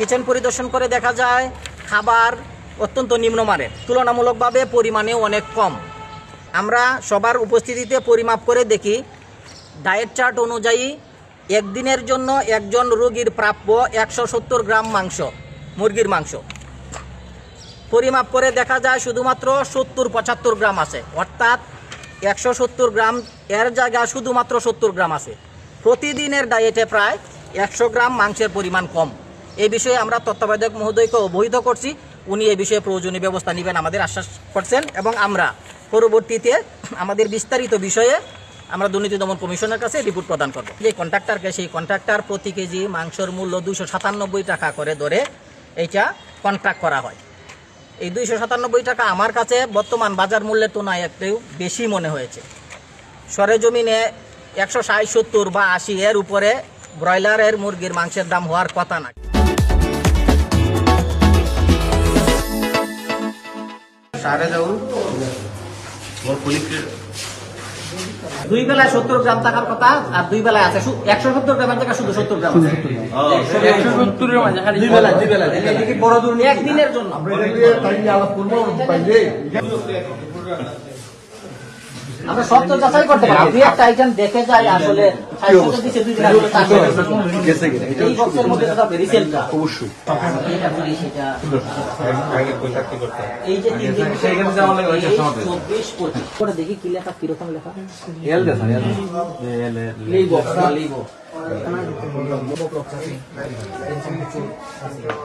Kitchen পরিদর্শন করে দেখা যায় খাবার অত্যন্ত নিম্নমানের, তুলনামূলকভাবে পরিমাণেও অনেক কম। আমরা সবার উপস্থিতিতে পরিমাপ করে দেখি ডায়েট চার্ট অনুযায়ী একদিনের জন্য একজন রোগীর প্রাপ্য 170 গ্রাম মাংস, মুরগির মাংস। পরিমাপ করে দেখা যায় শুধুমাত্র 70-75 গ্রাম আছে, অর্থাৎ 170 গ্রাম এর জায়গায় শুধুমাত্র 70 গ্রাম আছে। প্রতিদিনের ডায়েটে প্রায় 100 গ্রাম মাংসের পরিমাণ কম। এই বিষয়ে আমরা তত্ত্বাবধায়ক মহোদয়কে অবহিত করছি, উনি এই বিষয়ে প্রয়োজনীয় ব্যবস্থা নেবেন আমাদের আশ্বাস করছেন, এবং আমরা পরবর্তীতে আমাদের বিস্তারিত বিষয়ে আমরা দুর্নীতি দমন কমিশনের কাছে রিপোর্ট প্রদান করব। যে কন্ট্রাক্টরকে, সেই কন্ট্রাক্টর প্রতি কেজি মাংসের মূল্য 297 টাকা করে ধরে এইটা কন্ট্রাক্ট করা হয়। এই 297 টাকা আমার কাছে বর্তমান বাজার মূল্যের তুলনায় একটু বেশি মনে হয়েছে। সরেজমিনে 160, 70 বা 80 এর উপরে ব্রয়লারের মুরগির মাংসের দাম হওয়ার কথা না। দুই বেলায় 70 গ্রাম থাকার কথা, আর দুই বেলায় আছে 170 গ্রামের জায়গায় শুধু 70 গ্রাম। 170 গ্রাম আছে খালি দুই বেলা। এদিকে বড় দূর একদিনের জন্য আমরা সব তো যাচাই করতে পারি, দুই একটা আইটেম দেখে যাই আসলে এই বক্সের মধ্যে রিসেলটা অবশ্যই এই যে 24-25 করে দেখি কি লেখা, কিরকম লেখা লিবো।